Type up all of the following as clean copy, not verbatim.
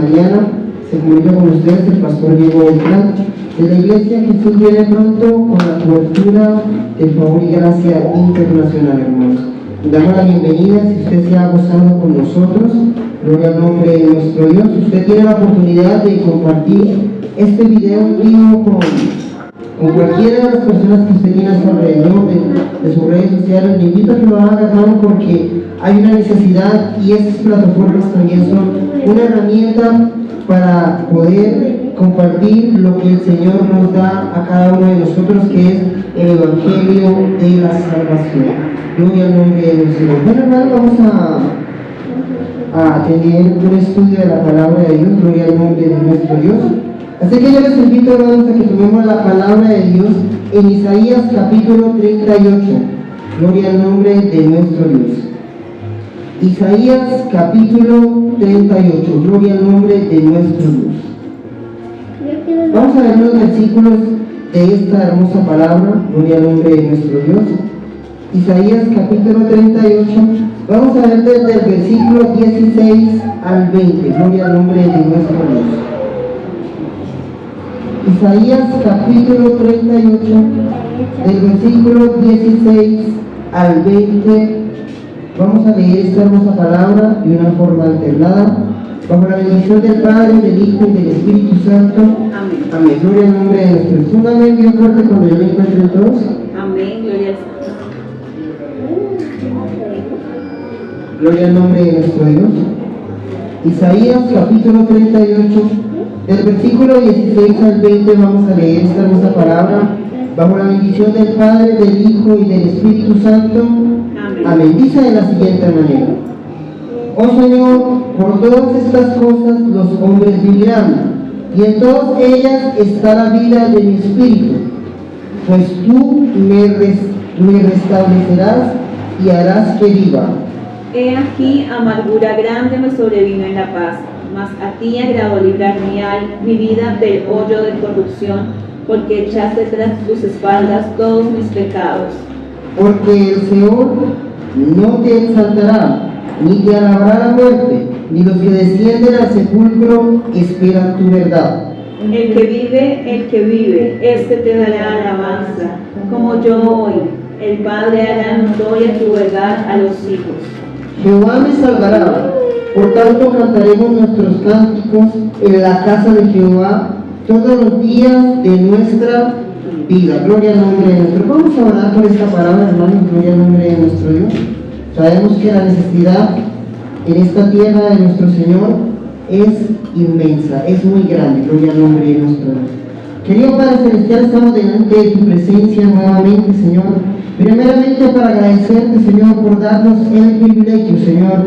mañana. Se comunica con ustedes el pastor Diego Beltrán de la iglesia Jesús Viene Pronto, con la cobertura de Favor y Gracia Internacional, hermanos. Le damos la bienvenida. Si usted se ha gozado con nosotros, gloria al nombre de nuestro Dios. Usted tiene la oportunidad de compartir este video en vivo con cualquiera de las personas que usted tiene a su alrededor, de sus redes sociales. Le invito a que lo haga, hermano, porque hay una necesidad y estas plataformas también son una herramienta para poder compartir lo que el Señor nos da a cada uno de nosotros, que es el Evangelio de la salvación. Gloria al nombre de nuestro Señor. Bueno, hermano, vamos a tener un estudio de la palabra de Dios. Gloria al nombre de nuestro Dios. Así que yo les invito, hermanos, a que tomemos la palabra de Dios en Isaías capítulo 38. Gloria al nombre de nuestro Dios. Isaías capítulo 38. Gloria al nombre de nuestro Dios. Vamos a ver los versículos de esta hermosa palabra. Gloria al nombre de nuestro Dios. Isaías capítulo 38. Vamos a ver desde el versículo 16 al 20. Gloria al nombre de nuestro Dios. Isaías capítulo 38, del versículo 16 al 20. Vamos a leer esta hermosa palabra de una forma alternada, bajo la bendición del Padre, del Hijo y del Espíritu Santo. Amén. Amén. Gloria al nombre de nuestro Dios. Un amén bien fuerte cuando yo me encuentre en todos. Amén. Gloria al Señor. Gloria al nombre de nuestro Dios. Isaías capítulo 38, del versículo 16 al 20. Vamos a leer esta hermosa palabra bajo la bendición del Padre, del Hijo y del Espíritu Santo. Amén. Amén. Dice de la siguiente manera: Oh Señor, por todas estas cosas los hombres vivirán, y en todas ellas está la vida de mi espíritu, pues tú me restablecerás y harás que viva. He aquí, amargura grande me sobrevino en la paz, mas a ti agradó librar mi vida del hoyo de corrupción, porque echaste tras tus espaldas todos mis pecados. Porque el Señor no te exaltará, ni te alabará la muerte, ni los que descienden al sepulcro esperan tu verdad. El que vive, este te dará alabanza, como yo hoy. El Padre hará notoria tu verdad a los hijos. Jehová me salvará, por tanto cantaremos nuestros cánticos en la casa de Jehová todos los días de nuestra vida. Gloria al nombre de nuestro Dios. Vamos a orar por esta palabra, hermanos. Gloria al nombre de nuestro Dios. Sabemos que la necesidad en esta tierra de nuestro Señor es inmensa, es muy grande. Gloria al nombre de nuestro Dios. Querido Padre Celestial, estamos delante de tu presencia nuevamente, Señor. Primeramente para agradecerte, Señor, por darnos el privilegio, Señor,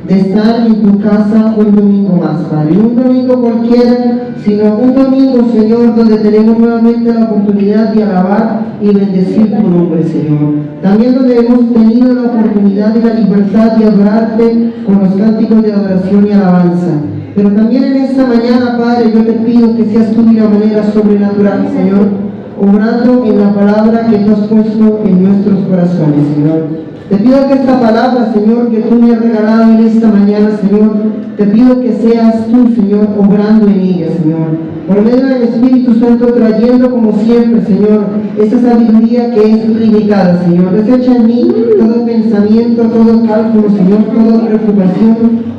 de estar en tu casa un domingo más, Padre. Un domingo cualquiera, sino un domingo, Señor, donde tenemos nuevamente la oportunidad de alabar y bendecir tu nombre, Señor. También donde hemos tenido la oportunidad y la libertad de adorarte con los cánticos de adoración y alabanza. Pero también en esta mañana, Padre, yo te pido que seas tú de una manera sobrenatural, Señor, obrando en la palabra que tú has puesto en nuestros corazones, Señor. Te pido que esta palabra, Señor, que tú me has regalado en esta mañana, Señor, te pido que seas tú, Señor, obrando en ella, Señor. Por medio del Espíritu Santo, trayendo como siempre, Señor, esa sabiduría que es ilimitada, Señor. Desecha en mí todo pensamiento, todo cálculo, Señor, toda preocupación,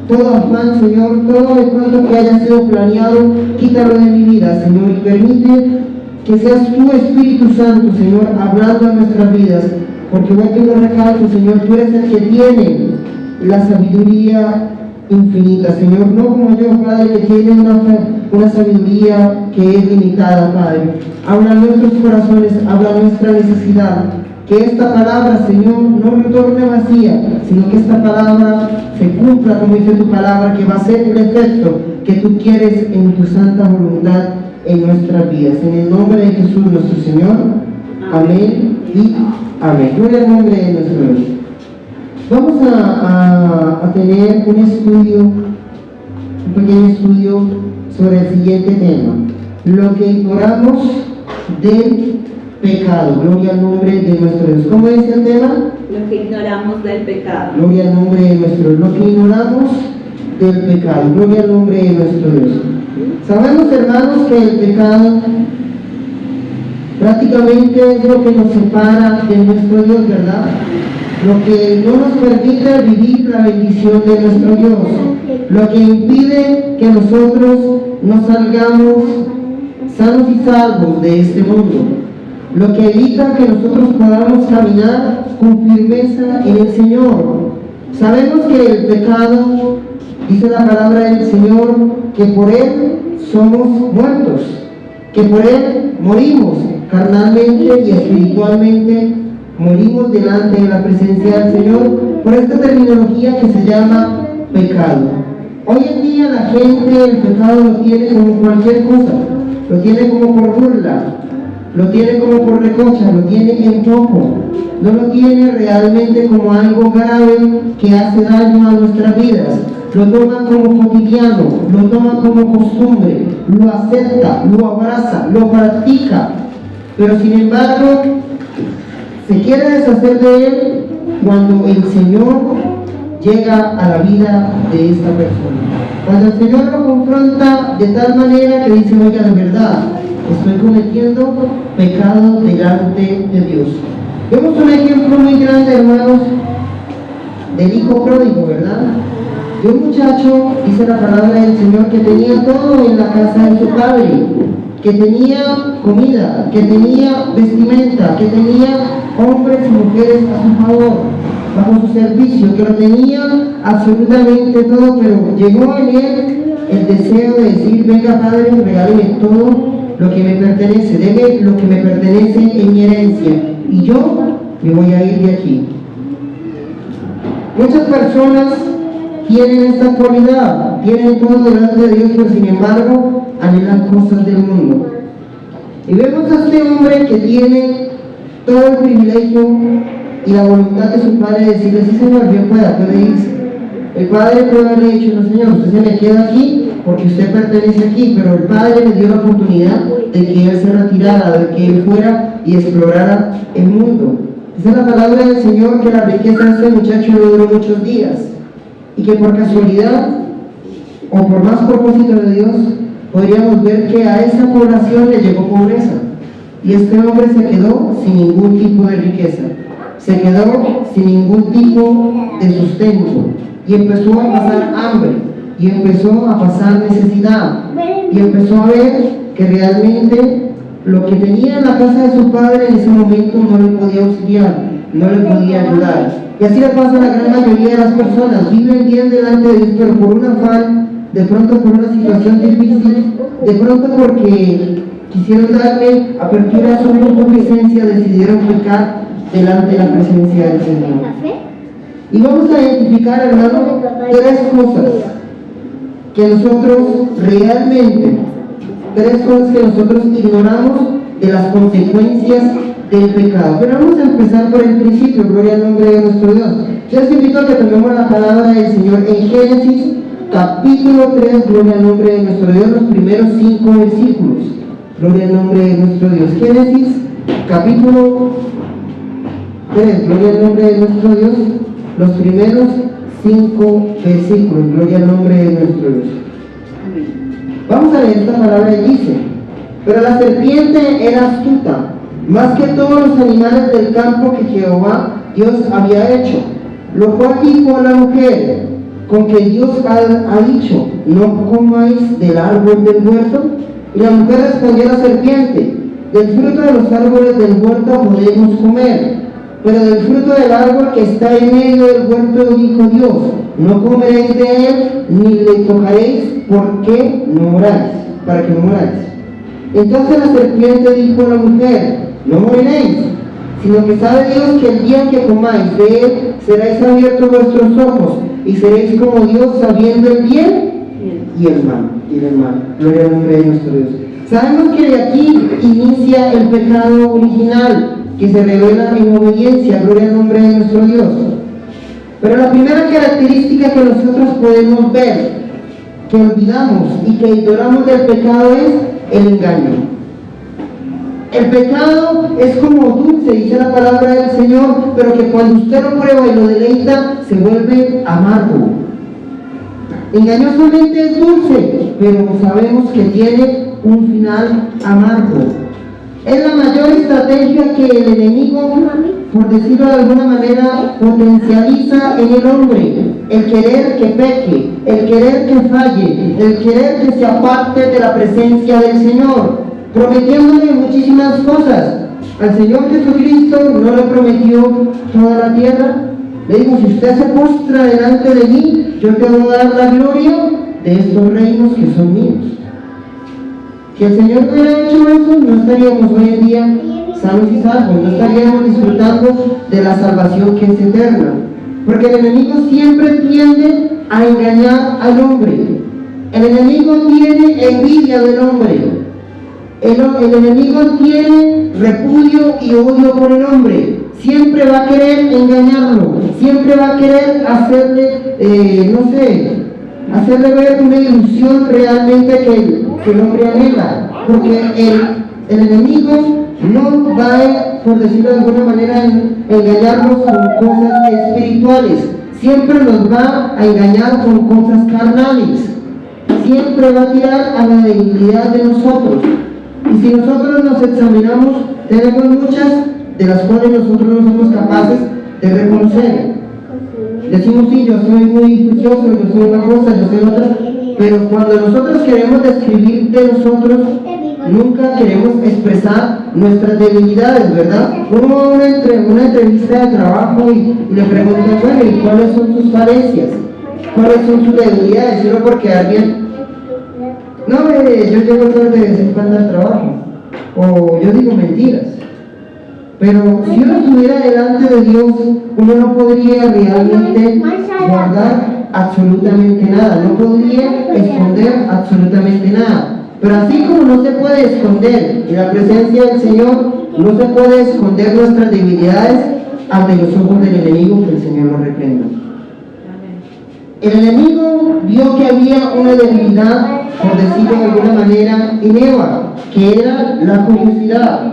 todo afán, Señor, todo de pronto que haya sido planeado, quítalo de mi vida, Señor, y permite que seas tú, Espíritu Santo, Señor, hablando en nuestras vidas, porque vuelvo y lo recalco, Señor, tú eres el que tiene la sabiduría infinita, Señor, no como yo, Padre, que tiene una sabiduría que es limitada, Padre. Habla en nuestros corazones, habla nuestra necesidad, que esta palabra, Señor, no retorne vacía, sino que esta palabra se cumpla, como dice tu palabra, que va a ser el efecto que tú quieres en tu santa voluntad en nuestras vidas. En el nombre de Jesús nuestro Señor. Amén y amén. Gloria al nombre de nuestro Dios. Vamos a tener un pequeño estudio sobre el siguiente tema: lo que ignoramos del pecado. Gloria al nombre de nuestro Dios. ¿Cómo es el tema? Lo que ignoramos del pecado. Gloria al nombre de nuestro Dios. Lo que ignoramos del pecado. Gloria al nombre de nuestro Dios. Sabemos, hermanos, que el pecado prácticamente es lo que nos separa de nuestro Dios, ¿verdad? Lo que no nos permite vivir la bendición de nuestro Dios, lo que impide que nosotros no salgamos sanos y salvos de este mundo, lo que evita que nosotros podamos caminar con firmeza en el Señor. Sabemos que el pecado, dice la palabra del Señor, que por él somos muertos, que por él morimos carnalmente y espiritualmente, morimos delante de la presencia del Señor por esta terminología que se llama pecado. Hoy en día la gente el pecado lo tiene como cualquier cosa, lo tiene como por burla, lo tiene como por recocha, lo tiene en poco, no lo tiene realmente como algo grave que hace daño a nuestras vidas. Lo toma como cotidiano, lo toma como costumbre, lo acepta, lo abraza, lo practica, pero sin embargo se quiere deshacer de él cuando el Señor llega a la vida de esta persona. Cuando el Señor lo confronta de tal manera que dice: oiga, de verdad, estoy cometiendo pecado delante de Dios. Vemos un ejemplo muy grande, hermanos, del hijo pródigo, ¿verdad? De un muchacho, dice la palabra del Señor, que tenía todo en la casa de su padre, que tenía comida, que tenía vestimenta, que tenía hombres y mujeres a su favor, bajo su servicio, que lo tenía absolutamente todo, pero llegó en él el deseo de decir: venga, Padre, regáleme todo lo que me pertenece, deme lo que me pertenece en mi herencia, y yo me voy a ir de aquí. Muchas personas tienen esta cualidad, tienen todo delante de Dios, pero sin embargo anhelan cosas del mundo. Y vemos a este hombre que tiene todo el privilegio y la voluntad de su padre de decirle: sí, Señor, bien pueda, puede irse. El padre puede haberle dicho: no, Señor, usted se me queda aquí porque usted pertenece aquí, pero el padre le dio la oportunidad de que él se retirara, de que él fuera y explorara el mundo. Esa es la palabra del Señor, que la riqueza de este muchacho no duró muchos días, y que por casualidad o por más propósito de Dios podríamos ver que a esa población le llegó pobreza, y este hombre se quedó sin ningún tipo de riqueza, se quedó sin ningún tipo de sustento, y empezó a pasar hambre, y empezó a pasar necesidad, y empezó a ver que realmente lo que tenía en la casa de su padre en ese momento no le podía auxiliar, no le podía ayudar. Y así le pasa a la gran mayoría de las personas: viven bien delante de Dios, pero por un afán, de pronto por una situación difícil, de pronto porque quisieron darle apertura a su concupiscencia, decidieron pecar delante de la presencia del Señor. Y vamos a identificar, hermano, tres cosas que nosotros realmente, tres cosas que nosotros ignoramos de las consecuencias del pecado. Pero vamos a empezar por el principio. Gloria al nombre de nuestro Dios. Yo les invito a que tomemos la palabra del Señor en Génesis capítulo 3, gloria al nombre de nuestro Dios, los primeros 5 versículos. Gloria al nombre de nuestro Dios. Génesis capítulo 3, gloria al nombre de nuestro Dios, los primeros 5 versículos. Gloria al nombre de nuestro Dios. Vamos a leer esta palabra y dice: pero la serpiente era astuta, más que todos los animales del campo que Jehová Dios había hecho, lo cual dijo a la mujer: con que Dios ha dicho, no comáis del árbol del huerto. Y la mujer respondió a la serpiente: del fruto de los árboles del huerto podemos comer, pero del fruto del árbol que está en medio del huerto dijo Dios: no comeréis de él, ni le tocaréis, porque no moráis, para que no moráis. Entonces la serpiente dijo a la mujer: no moriréis, sino que sabe Dios que el día que comáis de él, seréis abiertos vuestros ojos, y seréis como Dios, sabiendo el bien y el mal. Gloria al nombre de nuestro Dios. Sabemos que de aquí inicia el pecado original, que se revela en obediencia. Gloria al nombre de nuestro Dios. Pero la primera característica que nosotros podemos ver, que olvidamos y que ignoramos del pecado, es el engaño. El pecado es como dulce, dice la palabra del Señor, pero que cuando usted lo prueba y lo deleita, se vuelve amargo. Engañosamente es dulce, pero sabemos que tiene un final amargo. Es la mayor estrategia que el enemigo, por decirlo de alguna manera, potencializa en el hombre: el querer que peque, el querer que falle, el querer que se aparte de la presencia del Señor, prometiéndole muchísimas cosas. Al Señor Jesucristo no le prometió toda la tierra. Le dijo: si usted se postra delante de mí, yo te voy a dar la gloria de estos reinos que son míos. Si el Señor hubiera hecho eso, no estaríamos hoy en día sanos y salvos, no estaríamos disfrutando de la salvación que es eterna. Porque el enemigo siempre tiende a engañar al hombre. El enemigo tiene envidia del hombre. El enemigo tiene repudio y odio por el hombre. Siempre va a querer engañarlo, siempre va a querer hacerle, hacerle ver una ilusión realmente que el hombre anhela. Porque el enemigo no va a, por decirlo de alguna manera, engañarnos con cosas espirituales. Siempre nos va a engañar con cosas carnales. Siempre va a tirar a la debilidad de nosotros. Y si nosotros nos examinamos, tenemos muchas de las cuales nosotros no somos capaces de reconocer. Decimos: sí, yo soy muy juicioso, yo soy una cosa, yo soy otra, pero cuando nosotros queremos describir de nosotros, nunca queremos expresar nuestras debilidades, ¿verdad? Uno va a una entrevista de trabajo y le preguntan: bueno, ¿y cuáles son sus falencias? ¿Cuáles son sus debilidades? Y uno, por quedar bien: no, yo llego tarde de vez en cuando al trabajo, o yo digo mentiras. Pero si uno estuviera delante de Dios, uno no podría realmente guardar absolutamente nada, no podría esconder absolutamente nada. Pero así como no se puede esconder en la presencia del Señor, no se puede esconder nuestras debilidades ante los ojos del enemigo, que el Señor lo reprenda. El enemigo vio que había una debilidad, por decirlo de alguna manera, en Eva, que era la curiosidad.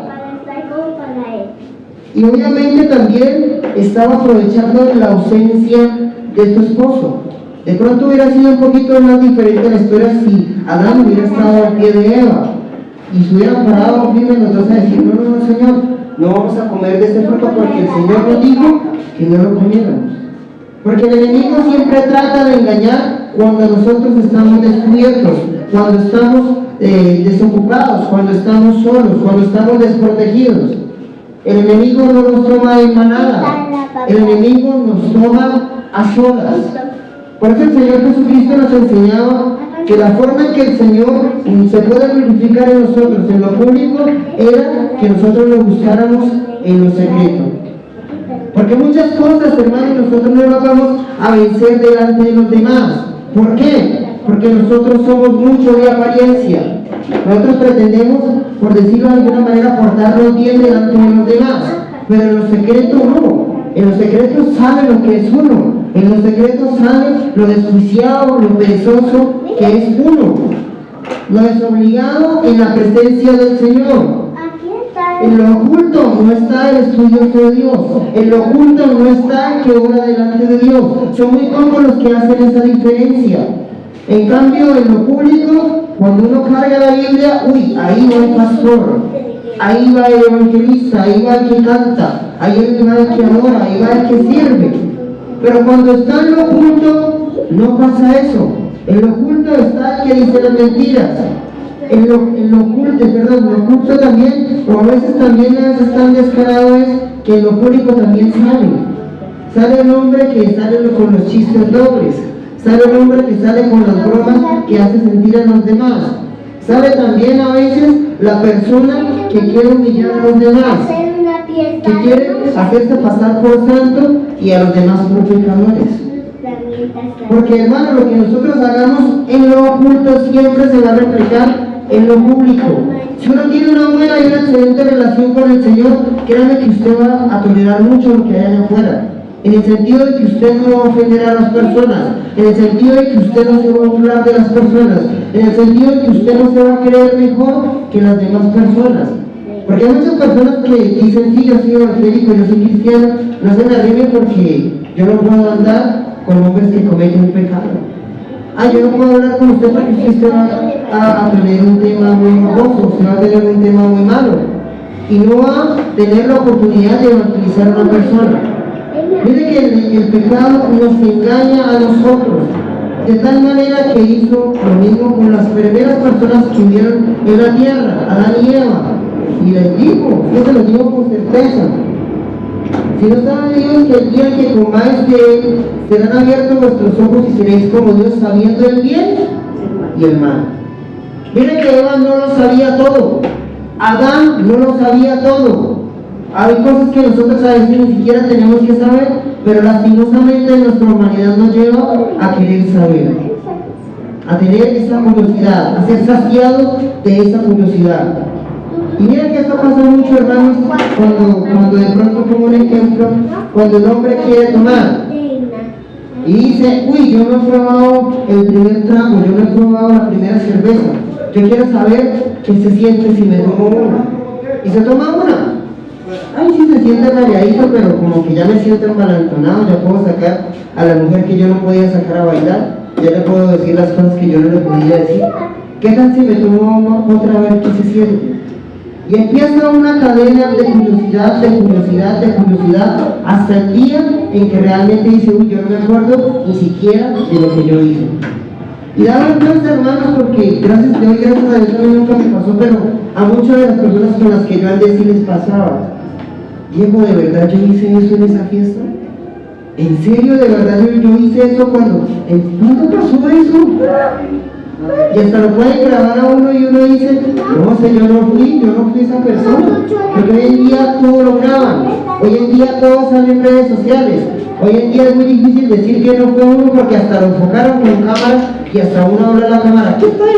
Y obviamente también estaba aprovechando la ausencia de su esposo. De pronto hubiera sido un poquito más diferente la historia si Adán hubiera estado al pie de Eva y se hubieran parado firmes los dos a decir: no, Señor, no vamos a comer de este fruto porque el Señor nos dijo que no lo comiéramos. Porque el enemigo siempre trata de engañar cuando nosotros estamos descubiertos, cuando estamos desocupados, cuando estamos solos, cuando estamos desprotegidos. El enemigo no nos toma en manada, el enemigo nos toma a solas. Por eso el Señor Jesucristo nos enseñaba que la forma en que el Señor se puede glorificar en nosotros, en lo público, era que nosotros lo buscáramos en lo secreto. Porque muchas cosas, hermanos, nosotros no las vamos a vencer delante de los demás. ¿Por qué? Porque nosotros somos mucho de apariencia. Nosotros pretendemos, por decirlo de alguna manera, portarnos bien delante de los demás, pero en los secretos no. En los secretos sabe lo que es uno. En los secretos sabe lo desjuiciado, lo perezoso que es uno. Lo desobligado en la presencia del Señor. En lo oculto no está el estudioso de Dios. En lo oculto no está el que obra delante de Dios. Son muy pocos los que hacen esa diferencia. En cambio, en lo público, cuando uno carga la Biblia, ahí va el pastor, ahí va el evangelista, ahí va el que canta, ahí va el que adora, ahí va el que sirve. Pero cuando está en lo oculto, no pasa eso. En lo oculto está el que dice las mentiras. En lo oculto también, o a veces también es tan descarado, es que en lo público también sale el hombre que sale con los chistes dobles, sale el hombre que sale con las bromas que hace sentir a los demás, sale también a veces la persona que quiere humillar a los demás, que quiere hacerse pasar por santo y a los demás por pecadores. Porque, hermano, lo que nosotros hagamos en lo oculto siempre se va a reflejar en lo público. Si uno tiene una buena y una excelente relación con el Señor, créame que usted va a tolerar mucho lo que hay allá afuera. En el sentido de que usted no va a ofender a las personas, en el sentido de que usted no se va a burlar de las personas, en el sentido de que usted no se va a creer mejor que las demás personas. Porque hay muchas personas que dicen: sí, yo soy evangélico, yo soy cristiano, no se me arrime porque yo no puedo andar con hombres que cometen pecado. yo no puedo hablar con usted porque usted va a tener un tema muy baboso, usted va a tener un tema muy malo y no va a tener la oportunidad de evangelizar a una persona. Mire que el pecado nos engaña a nosotros, de tal manera que hizo lo mismo con las primeras personas que vivieron en la tierra, Adán y Eva, y les dijo, yo se lo digo con certeza, si no sabe Dios que el día que comáis de él, serán abiertos vuestros ojos y seréis como Dios, sabiendo el bien y el mal. Mire que Eva no lo sabía todo, Adán no lo sabía todo. Hay cosas que nosotros a veces ni siquiera tenemos que saber, pero lastimosamente nuestra humanidad nos lleva a querer saber, a tener esa curiosidad, a ser saciados de esa curiosidad. Y miren que esto pasa mucho, hermanos, cuando de pronto, como un ejemplo, cuando el hombre quiere tomar y dice, uy, yo no he probado el primer trago, yo no he probado la primera cerveza, yo quiero saber qué se siente si me tomo una. Y se toma una. Ay, sí se siente mareadito, pero como que ya me siento envalentonado, ya puedo sacar a la mujer que yo no podía sacar a bailar, ya le puedo decir las cosas que yo no le podía decir. ¿Qué tal si me tomo otra vez qué se siente? Y empieza una cadena de curiosidad, hasta el día en que realmente dice, uy, yo no me acuerdo ni siquiera de lo que yo hice. Y da vergüenza, hermanos, porque gracias a Dios a mí nunca me pasó, pero a muchas de las personas con las que yo andé sí les pasaba. Diego, ¿de verdad yo hice eso en esa fiesta? ¿En serio, de verdad yo hice eso cuando pasó eso? Y hasta lo pueden grabar a uno y uno dice, no sé, yo no fui esa persona. Porque hoy en día todo lo graban, hoy en día todo sale en redes sociales, hoy en día es muy difícil decir que no fue uno porque hasta lo enfocaron con cámara y hasta uno habla en la cámara, aquí estoy.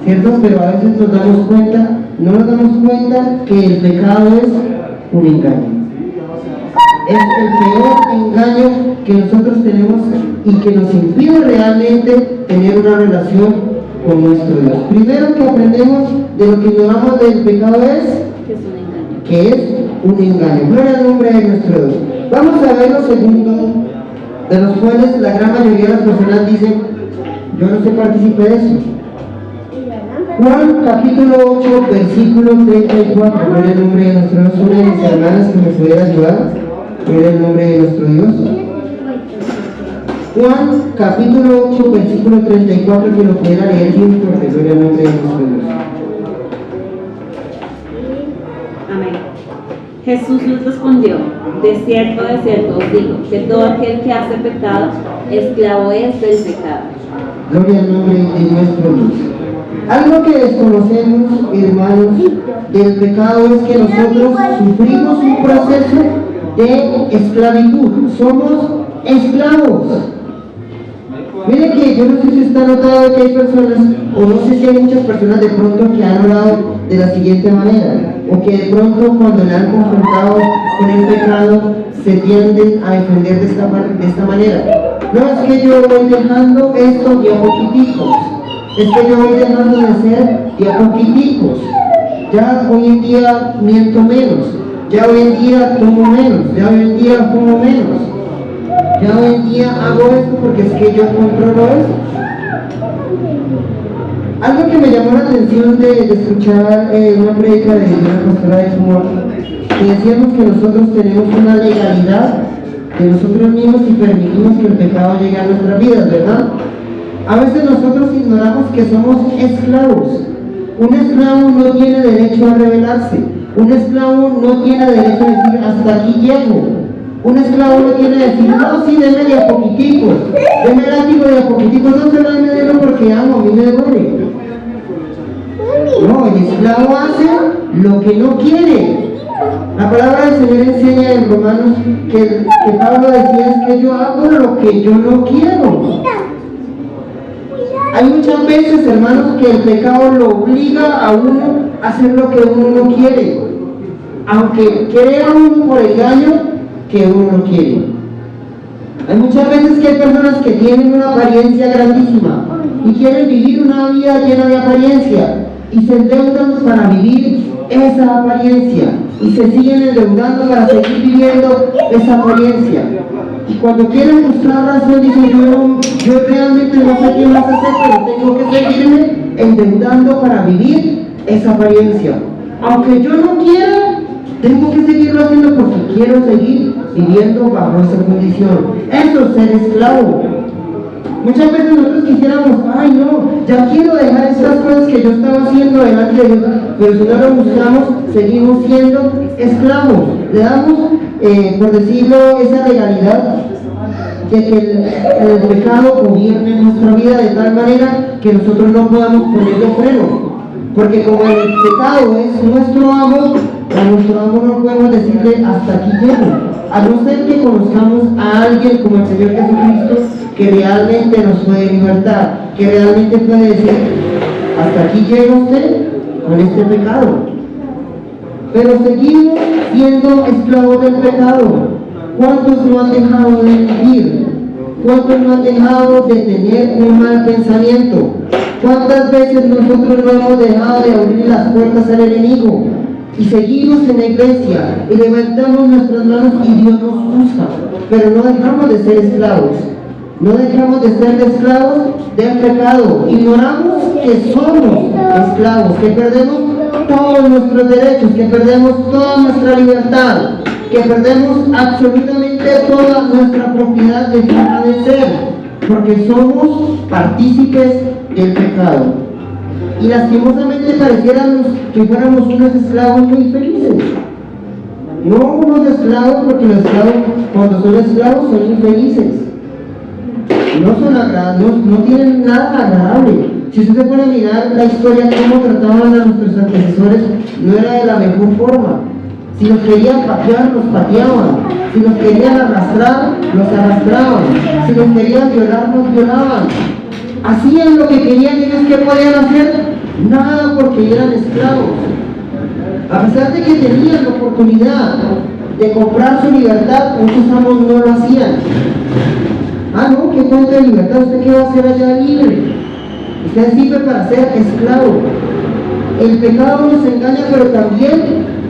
¿Cierto? Pero a veces no nos damos cuenta que el pecado es un engaño. Es el peor engaño que nosotros tenemos y que nos impide realmente tener una relación con nuestro Dios. Primero que aprendemos de lo que llamamos del pecado es que es un engaño. Gloria al nombre de nuestro Dios. Vamos a ver lo segundo, de los cuales la gran mayoría de las personas dicen, yo no soy partícipe de eso. Juan capítulo 8, versículo 34. Gloria al nombre de nuestro Dios. Una de mis hermanas que me pudiera ayudar. Gloria al nombre de nuestro Dios. Juan capítulo 8, versículo 34, que lo pudiera leer bien fuerte. Gloria al nombre de nuestro Dios. Amén. Jesús les respondió, de cierto os digo, que todo aquel que hace pecado, esclavo es del pecado. Gloria al nombre de nuestro Dios. Algo que desconocemos, hermanos, del pecado es que nosotros sufrimos un proceso de esclavitud. Somos esclavos. Mire que yo no sé si está notado que hay personas, o no sé si hay muchas personas de pronto que han hablado de la siguiente manera, o que de pronto cuando le han confrontado con el pecado se tienden a defender de esta manera. No, es que yo voy dejando esto de a poquiticos, es que yo voy dejando de ser de a poquiticos, ya hoy en día miento menos, ya hoy en día tomo menos, ya hoy en día fumo menos, ya hoy en día hago esto porque es que yo controlo eso. Algo que me llamó la atención de escuchar una predica de una pastora de Sumor, que decíamos que nosotros tenemos una legalidad de nosotros mismos y permitimos que el pecado llegue a nuestras vidas, ¿verdad? A veces nosotros ignoramos que somos esclavos. Un esclavo no tiene derecho a rebelarse. Un esclavo no tiene derecho a decir hasta aquí llego. Un esclavo no tiene que decir, no, sí, deme de a poquiticos, deme el látigo de a poquiticos, no se lo deme de lo porque amo, a mí me duele. No, el esclavo hace lo que no quiere. La palabra del Señor enseña en Romanos que Pablo decía es que yo hago lo que yo no quiero. Hay muchas veces, hermanos, que el pecado lo obliga a uno a hacer lo que uno no quiere, aunque crea uno por engaño que uno no quiere. Hay muchas veces que hay personas que tienen una apariencia grandísima y quieren vivir una vida llena de apariencia y se endeudan para vivir esa apariencia y se siguen endeudando para seguir viviendo esa apariencia. Y cuando quieren buscar razón, dicen, yo realmente no sé qué más hacer, pero tengo que seguirme endeudando para vivir esa apariencia. Aunque yo no quiera, tengo que seguirlo haciendo porque quiero seguir viviendo bajo esa condición. Eso es ser esclavo. Muchas veces nosotros quisiéramos, ay no, ya quiero dejar estas cosas que yo estaba haciendo delante de Dios, pero si no lo buscamos, seguimos siendo esclavos. Le damos, por decirlo, esa legalidad de que el pecado gobierne nuestra vida de tal manera que nosotros no podamos ponerle freno. Porque como el pecado es nuestro amo, a nuestro amo no podemos decirle hasta aquí llego. A no ser que conozcamos a alguien como el Señor Jesucristo que realmente nos puede libertar, que realmente puede decir hasta aquí llega usted con este pecado. Pero seguimos siendo esclavos del pecado. ¿Cuántos no han dejado de vivir? ¿Cuántos no han dejado de tener un mal pensamiento? ¿Cuántas veces nosotros no hemos dejado de abrir las puertas al enemigo? Y seguimos en la iglesia y levantamos nuestras manos y Dios nos usa, pero no dejamos de ser esclavos. No dejamos de ser esclavos del pecado. Ignoramos que somos esclavos, que perdemos todos nuestros derechos, que perdemos toda nuestra libertad, que perdemos absolutamente toda nuestra propiedad de forma de ser, porque somos partícipes del pecado. Y lastimosamente pareciéramos que fuéramos unos esclavos muy felices. No unos esclavos, porque los esclavos, cuando son esclavos, son infelices. No son agradables, no tienen nada agradable. Si usted se pone a mirar la historia, cómo trataban a nuestros antecesores, no era de la mejor forma. Si los querían patear, los pateaban. Si los querían arrastrar, los arrastraban. Si los querían violar, los violaban. Hacían lo que querían ellos. ¿Qué podían hacer? Nada, porque eran esclavos. A pesar de que tenían la oportunidad de comprar su libertad, muchos amos no lo hacían. Ah, no, ¿qué cuenta de libertad? ¿Usted qué va a hacer allá libre? Usted sirve para ser esclavo. El pecado nos engaña, pero también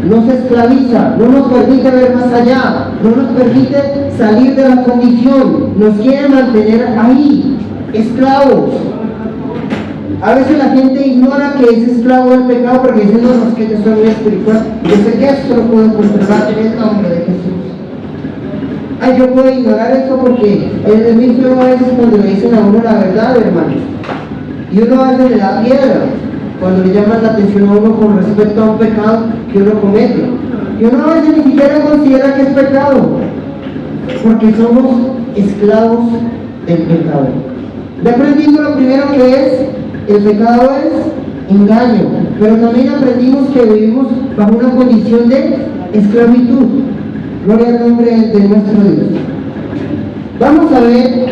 nos esclaviza, no nos permite ver más allá, no nos permite salir de la condición, nos quiere mantener ahí, esclavos. A veces la gente ignora que es esclavo del pecado porque dice, no, es que yo soy muy espiritual, yo sé que esto lo puedo controlar en el nombre de Jesús. Ay, yo puedo ignorar esto porque es muy feo a veces cuando le dicen a uno la verdad, hermanos. Y uno a veces le da piedra cuando le llaman la atención a uno con respecto a un pecado que uno comete. Y uno a veces ni siquiera considera que es pecado, porque somos esclavos del pecado. Ya aprendimos lo primero que es, el pecado es engaño, pero también aprendimos que vivimos bajo una condición de esclavitud. Gloria al nombre de nuestro Dios. Vamos a ver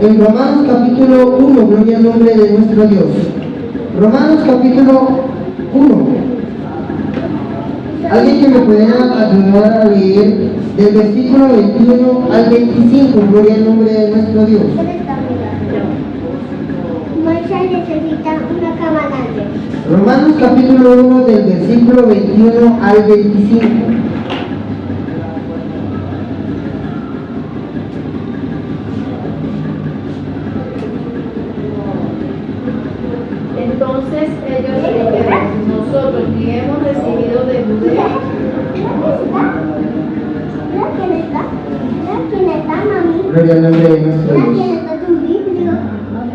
en Romanos capítulo 1, gloria al nombre de nuestro Dios. Romanos capítulo 1. ¿Alguien que me pudiera ayudar a leer del versículo 21 al 25? Gloria al nombre de nuestro Dios. Moisés necesita una cama grande. Romanos capítulo 1 del versículo 21 al 25. Entonces ellos le dijeron, nosotros que hemos recibido de Judea. Mira quién está, mami. Gloria al nombre de nuestro Mira Dios. quién está tu Biblia.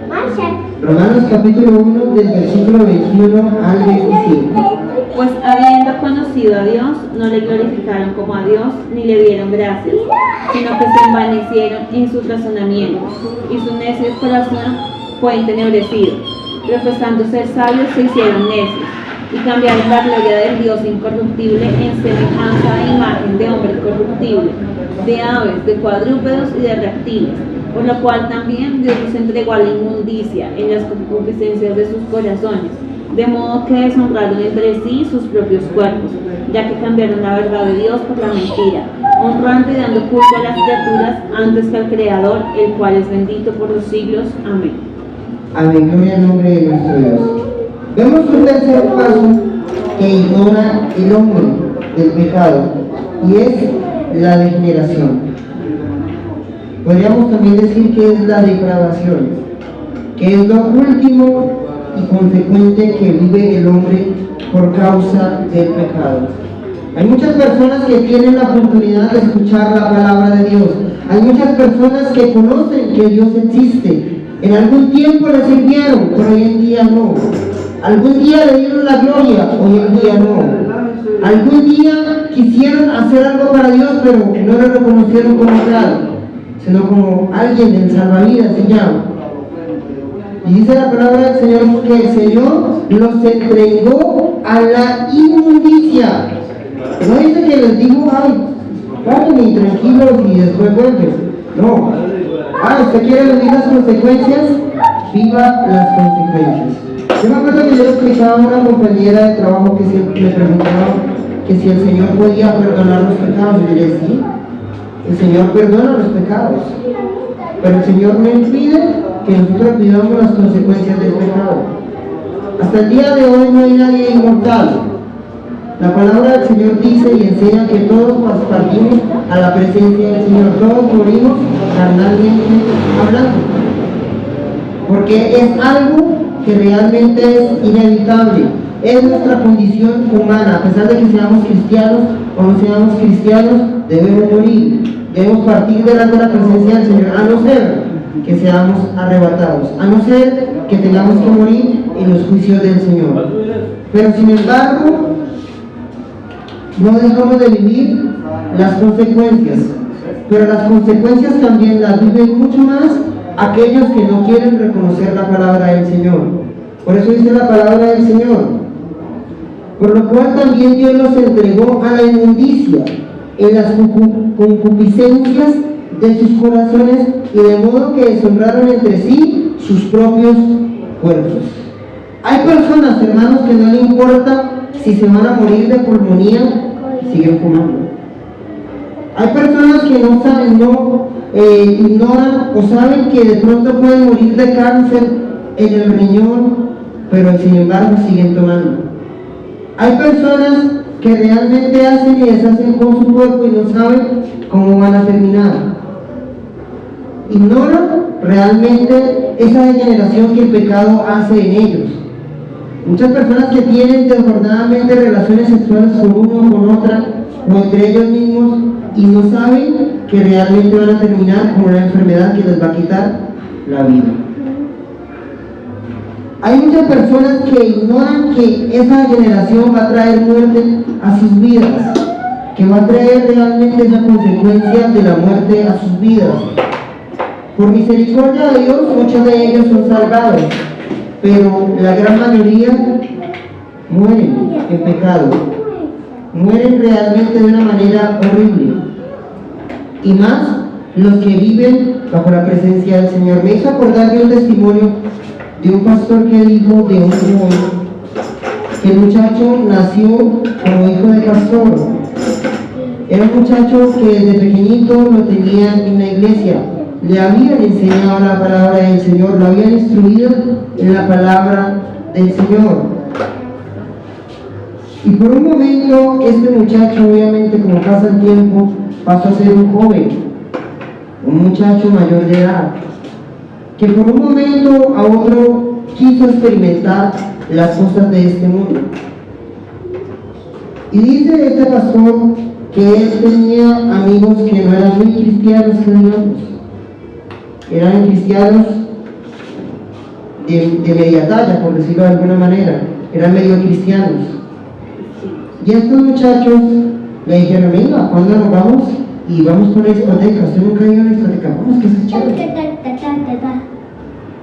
Marshall. Romanos capítulo 1 del versículo 21 al 25. Pues habiendo conocido a Dios, no le glorificaron como a Dios, ni le dieron gracias, sino que se envanecieron en sus razonamientos, y su necio corazón fue entenebrecido. Profesando ser sabios, se hicieron necios, y cambiaron la gloria del Dios incorruptible en semejanza e imagen de hombre corruptible, de aves, de cuadrúpedos y de reptiles, por lo cual también Dios los entregó a la inmundicia en las concupiscencias de sus corazones, de modo que deshonraron entre sí sus propios cuerpos, ya que cambiaron la verdad de Dios por la mentira, honrando y dando culto a las criaturas antes que al Creador, el cual es bendito por los siglos. Amén. Amén, gloria al nombre de nuestro Dios. Vemos un tercer paso que ignora el hombre del pecado, y es la degeneración. Podríamos también decir que es la depravación, que es lo último y consecuente que vive el hombre por causa del pecado. Hay muchas personas que tienen la oportunidad de escuchar la palabra de Dios. Hay muchas personas que conocen que Dios existe. En algún tiempo le sirvieron, pero hoy en día no. Algún día le dieron la gloria, hoy en día no. Algún día quisieron hacer algo para Dios, pero no lo reconocieron como tal, sino como alguien del salvavidas y ya. Y dice la palabra del Señor que el Señor los entregó a la inmundicia. No dice que les dijo, ay, vayan y tranquilos y después vuelven. No. ¿Usted quiere vivir las consecuencias? Viva las consecuencias. Yo me acuerdo que yo le explicaba a una compañera de trabajo que siempre me preguntaba que si el Señor podía perdonar los pecados. Y yo le decía, sí, el Señor perdona los pecados, pero el Señor no impide que nosotros vivamos las consecuencias del pecado. Hasta el día de hoy no hay nadie inmortal. La palabra del Señor dice y enseña que todos partimos a la presencia del Señor, todos morimos carnalmente hablando, porque es algo que realmente es inevitable, es nuestra condición humana. A pesar de que seamos cristianos o no seamos cristianos, debemos morir, debemos partir delante de la presencia del Señor, a no ser que seamos arrebatados, a no ser que tengamos que morir en los juicios del Señor. Pero sin embargo, no dejamos de vivir las consecuencias, pero las consecuencias también las viven mucho más aquellos que no quieren reconocer la palabra del Señor. Por eso dice la palabra del Señor: por lo cual también Dios los entregó a la inmundicia en las concupiscencias de sus corazones, y de modo que deshonraron entre sí sus propios cuerpos. Hay personas, hermanos, que no le importa si se van a morir de pulmonía, siguen fumando. Hay personas que no saben, ignoran o saben que de pronto pueden morir de cáncer en el riñón, pero sin embargo siguen tomando. Hay personas que realmente hacen y deshacen con su cuerpo y no saben cómo van a terminar. Ignoran realmente esa degeneración que el pecado hace en ellos. Muchas personas que tienen desbordadamente relaciones sexuales con uno o con otra, o entre ellos mismos, y no saben que realmente van a terminar con una enfermedad que les va a quitar la vida. Hay muchas personas que ignoran que esa generación va a traer muerte a sus vidas, que va a traer realmente esa consecuencia de la muerte a sus vidas. Por misericordia de Dios, muchos de ellos son salvados, pero la gran mayoría mueren en pecado, mueren realmente de una manera horrible, y más los que viven bajo la presencia del Señor. Me hizo acordar de un testimonio de un pastor que dijo de un joven que el muchacho nació como hijo de pastor. Era un muchacho que desde pequeñito lo tenían en la iglesia, le habían enseñado la palabra del Señor, lo habían instruido en la palabra del Señor. Y por un momento este muchacho, obviamente como pasa el tiempo, pasó a ser un joven, un muchacho mayor de edad, que por un momento a otro quiso experimentar las cosas de este mundo. Y dice este pastor que él tenía amigos que no eran muy cristianos, que digamos, eran cristianos de media talla, por decirlo de alguna manera, eran medio cristianos. Y estos muchachos le dijeron: venga, ¿cuándo nos vamos? Y vamos por la discoteca. Usted nunca ha ido a la discoteca, vamos, que eso es chévere.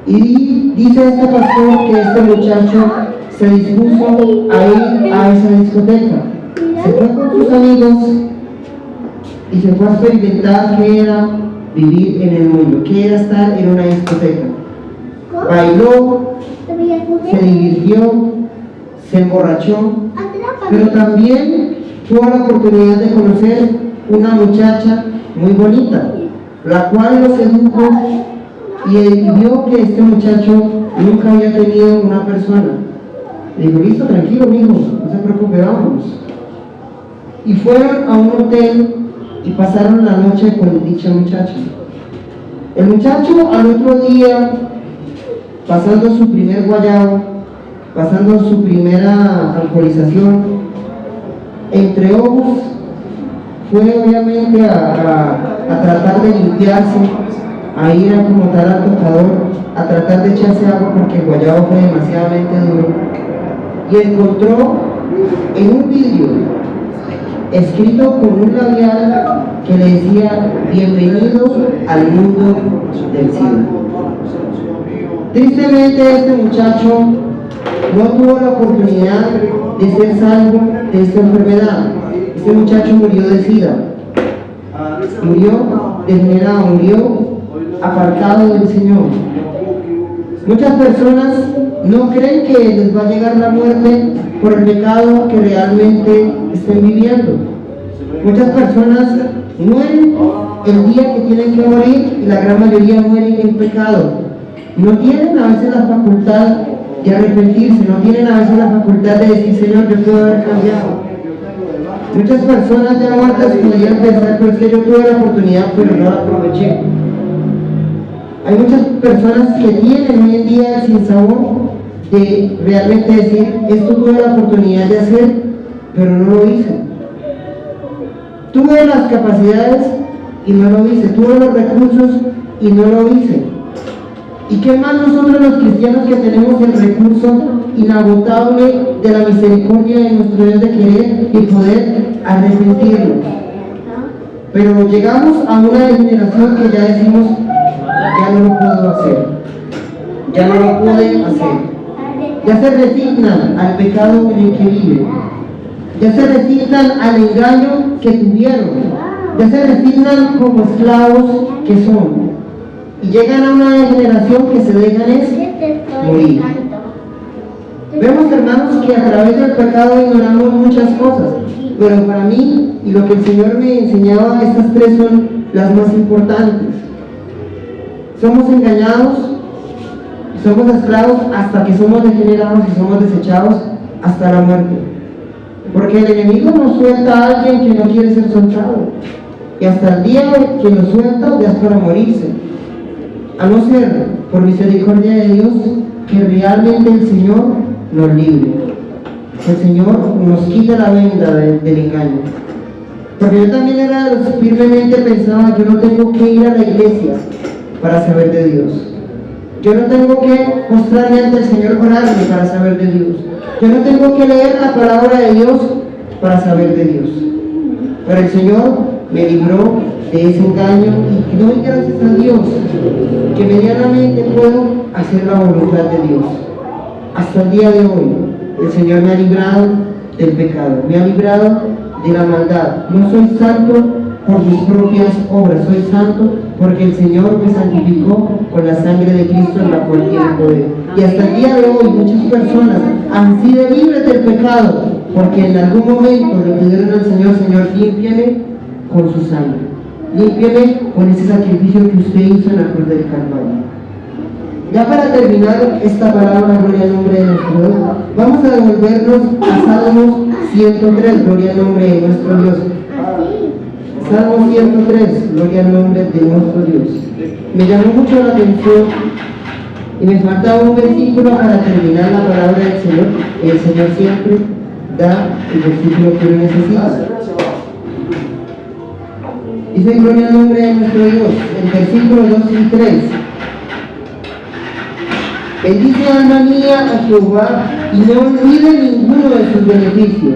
Y dice este pastor que este muchacho se dispuso a ir a esa discoteca. Se fue con sus amigos y se fue a experimentar qué era vivir en el mundo, qué era estar en una discoteca. Bailó, se divirtió, se emborrachó, pero también tuvo la oportunidad de conocer una muchacha muy bonita, la cual lo sedujo y vio que este muchacho nunca había tenido una persona. Le dijo: listo, tranquilo, mijo, no se preocupe, vamos. Y fueron a un hotel y pasaron la noche con dicha muchacha. El muchacho al otro día, pasando su primer guayabo, pasando su primera alcoholización, entre ojos, fue obviamente a tratar de limpiarse, a ir a como tal al tocador, a tratar de echarse agua porque el guayabo fue demasiadamente duro, y encontró en un vidrio escrito con un labial que le decía: bienvenido al mundo del SIDA. Tristemente este muchacho no tuvo la oportunidad de ser salvo de esta enfermedad. Este muchacho murió de SIDA, murió degenerado, murió apartado del Señor. Muchas personas no creen que les va a llegar la muerte por el pecado que realmente estén viviendo. Muchas personas mueren el día que tienen que morir y la gran mayoría mueren en pecado. No tienen a veces la facultad de arrepentirse, no tienen a veces la facultad de decir: Señor, yo puedo haber cambiado. Muchas personas ya muertas podrían pensar: pero es que yo tuve la oportunidad pero no la aproveché. Hay muchas personas que tienen hoy en día el sinsabor de realmente decir: esto tuve la oportunidad de hacer pero no lo hice. Tuve las capacidades y no lo hice, tuve los recursos y no lo hice. ¿Y qué más nosotros los cristianos que tenemos el recurso inagotable de la misericordia de nuestro Dios de querer y poder arrepentirnos? Pero llegamos a una generación que ya decimos: ya no lo puedo hacer, ya no lo pude hacer. Ya se resignan al pecado en el que viven, ya se resignan al engaño que tuvieron, ya se resignan como esclavos que son, y llegan a una generación que se dejan morir. Vemos, hermanos, que a través del pecado ignoramos muchas cosas, pero para mí, y lo que el Señor me enseñaba, estas tres son las más importantes. Somos engañados, somos esclavos hasta que somos degenerados y somos desechados hasta la muerte. Porque el enemigo nos suelta a alguien que no quiere ser soltado, y hasta el día que lo suelta ya es para morirse. A no ser por misericordia de Dios que realmente el Señor nos libre, el Señor nos quita la venda del engaño. Porque yo también era de los que firmemente pensaba: yo no tengo que ir a la iglesia para saber de Dios, yo no tengo que mostrarme ante el Señor, orarme para saber de Dios, yo no tengo que leer la palabra de Dios para saber de Dios. Pero el Señor me libró de ese engaño y doy gracias a Dios que medianamente puedo hacer la voluntad de Dios. Hasta el día de hoy el Señor me ha librado del pecado, me ha librado de la maldad. No soy santo por mis propias obras, soy santo porque el Señor me santificó con la sangre de Cristo, en la cual tiene poder. Y hasta el día de hoy muchas personas han sido libres del pecado porque en algún momento le pidieron al Señor: Señor, límpiame con su sangre, límpiame con ese sacrificio que usted hizo en la cruz del Calvario. Ya para terminar esta palabra, gloria al nombre de nuestro Dios, vamos a devolvernos a Salmos 103, gloria al nombre de nuestro Dios. Salmo 103, gloria al nombre de nuestro Dios. Me llamó mucho la atención y me faltaba un versículo para terminar la palabra del Señor, y el Señor siempre da el versículo que uno necesita. Dice: gloria al nombre de nuestro Dios, el versículo 2 y 3. Bendice, alma mía, a Jehová, y no olvide ninguno de sus beneficios.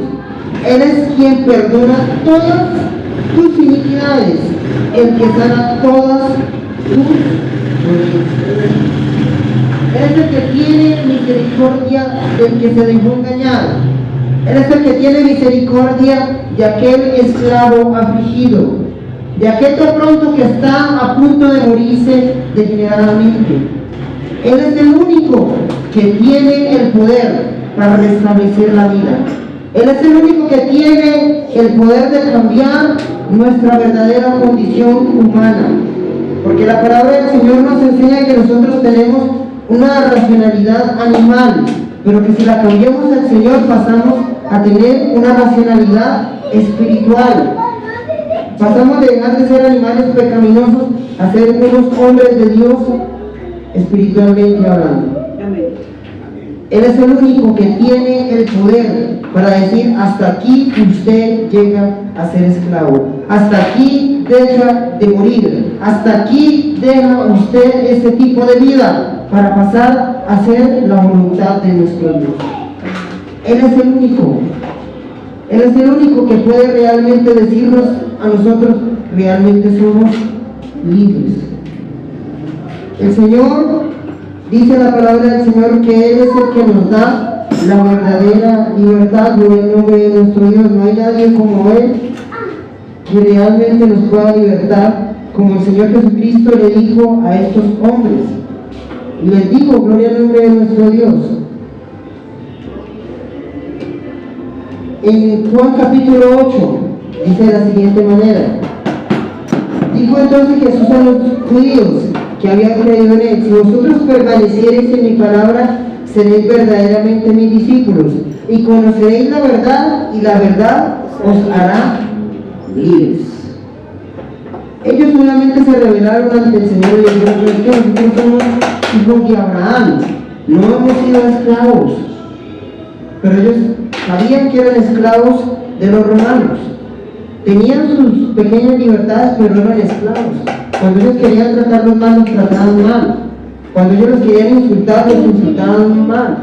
Él es quien perdona todas tus iniquidades, el que sana todas tus dolencias. Él es el que tiene misericordia del que se dejó engañar. Él es el que tiene misericordia de aquel esclavo afligido, de aquel de pronto que está a punto de morirse degeneradamente. Él es el único que tiene el poder para restablecer la vida. Él es el único que tiene el poder de cambiar nuestra verdadera condición humana. Porque la palabra del Señor nos enseña que nosotros tenemos una racionalidad animal, pero que si la cambiamos al Señor pasamos a tener una racionalidad espiritual. Pasamos de dejar de ser animales pecaminosos a ser unos hombres de Dios espiritualmente hablando. Amén. Él es el único que tiene el poder para decir: hasta aquí usted llega a ser esclavo, hasta aquí deja de morir, hasta aquí deja usted ese tipo de vida para pasar a hacer la voluntad de nuestro Dios. Él es el único. Él es el único que puede realmente decirnos a nosotros: realmente somos libres. El Señor, dice la palabra del Señor, que Él es el que nos da la verdadera libertad. En el nombre de nuestro Dios, no hay nadie como Él que realmente nos pueda libertar, como el Señor Jesucristo le dijo a estos hombres. Y les digo: gloria al nombre de nuestro Dios. En Juan capítulo 8 dice de la siguiente manera: dijo entonces Jesús a los judíos que habían creído en Él: si vosotros permaneciereis en mi palabra, seréis verdaderamente mis discípulos, y conoceréis la verdad, y la verdad os hará libres. Ellos solamente se rebelaron ante el Señor y le dijeron: pero es que nosotros somos hijos de Abraham, no hemos sido esclavos. Pero ellos sabían que eran esclavos de los romanos. Tenían sus pequeñas libertades, pero no eran esclavos. Cuando ellos querían tratarlos mal, los trataban mal. Cuando ellos los querían insultar, los insultaban mal.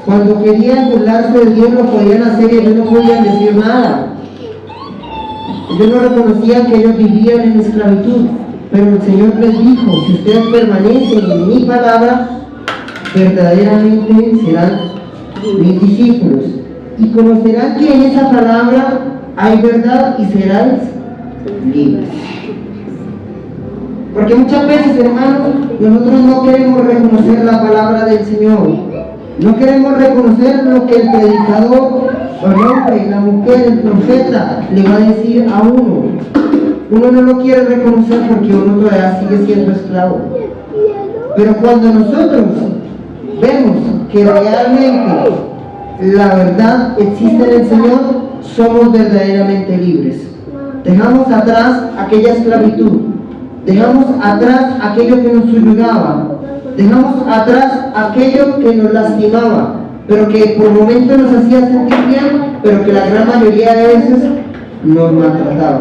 Cuando querían burlarse de Dios, lo podían hacer y ellos no podían decir nada. Ellos no reconocían que ellos vivían en esclavitud. Pero el Señor les dijo: si ustedes permanecen en mi palabra, verdaderamente serán mis discípulos, y conocerán que en esa palabra hay verdad, y seráis libres. Porque muchas veces, hermanos, nosotros no queremos reconocer la palabra del Señor, no queremos reconocer lo que el predicador, el hombre, la mujer, el profeta le va a decir a uno. Uno no lo quiere reconocer porque uno todavía sigue siendo esclavo. Pero cuando nosotros vemos que realmente la verdad existe en el Señor, somos verdaderamente libres. Dejamos atrás aquella esclavitud, dejamos atrás aquello que nos subyugaba, dejamos atrás aquello que nos lastimaba, pero que por momentos nos hacía sentir bien, pero que la gran mayoría de veces nos maltrataba.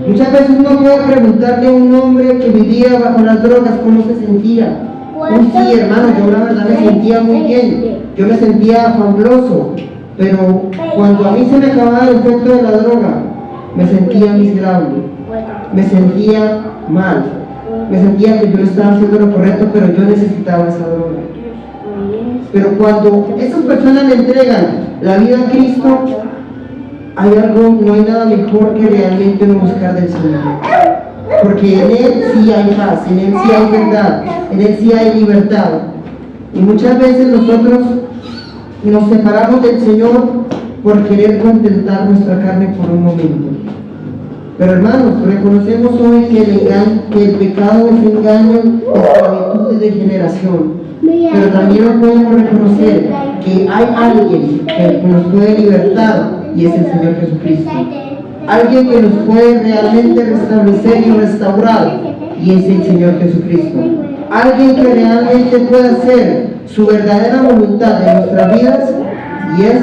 Muchas veces uno puede preguntarle a un hombre que vivía bajo las drogas cómo se sentía. Uy, sí, hermano, yo la verdad me sentía muy bien, yo me sentía fabuloso, pero cuando a mí se me acababa el efecto de la droga, me sentía miserable, me sentía mal, me sentía que yo estaba haciendo lo correcto, pero yo necesitaba esa droga. Pero cuando esas personas le entregan la vida a Cristo, hay algo, no hay nada mejor que realmente no buscar del Señor. Porque en Él sí hay paz, en Él sí hay verdad, en Él sí hay libertad. Y muchas veces nosotros nos separamos del Señor por querer contentar nuestra carne por un momento. Pero hermanos, reconocemos hoy que el pecado es engaño, esclavitud y degeneración. Pero también podemos reconocer que hay alguien que nos puede libertar, y es el Señor Jesucristo. Alguien que nos puede realmente restablecer y restaurar, y es el Señor Jesucristo. Alguien que realmente puede hacer su verdadera voluntad en nuestras vidas, y es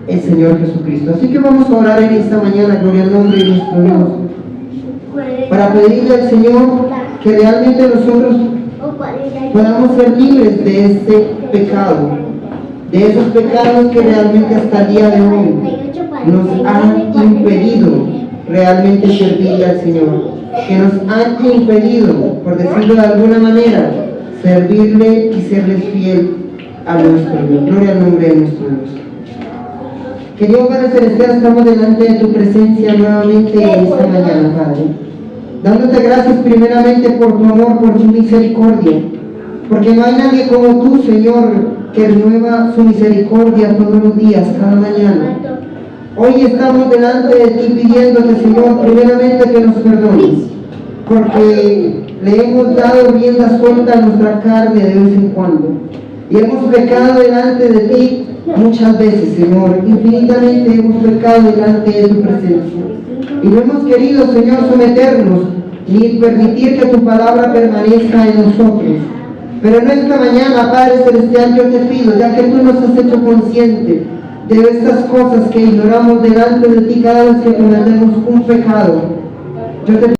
el Señor Jesucristo. Así que vamos a orar en esta mañana, gloria al nombre de nuestro Dios, para pedirle al Señor que realmente nosotros podamos ser libres de este pecado, de esos pecados que realmente hasta el día de hoy nos han impedido realmente servirle al Señor, que nos han impedido, por decirlo de alguna manera, servirle y serles fiel a nuestro Dios. Gloria al nombre de nuestro Dios. Querido Padre Celestial, estamos delante de tu presencia nuevamente esta mañana, Padre, dándote gracias primeramente por tu amor, por tu misericordia, porque no hay nadie como tú, Señor, que renueva su misericordia todos los días, cada mañana. Hoy estamos delante de ti pidiéndote, Señor, primeramente que nos perdones, porque le hemos dado rienda suelta a nuestra carne de vez en cuando. Y hemos pecado delante de ti muchas veces, Señor. Infinitamente hemos pecado delante de tu presencia. Y no hemos querido, Señor, someternos ni permitir que tu palabra permanezca en nosotros. Pero en esta mañana, Padre Celestial, yo te pido, ya que tú nos has hecho consciente de estas cosas que ignoramos delante de ti cada vez que cometemos un pecado, yo te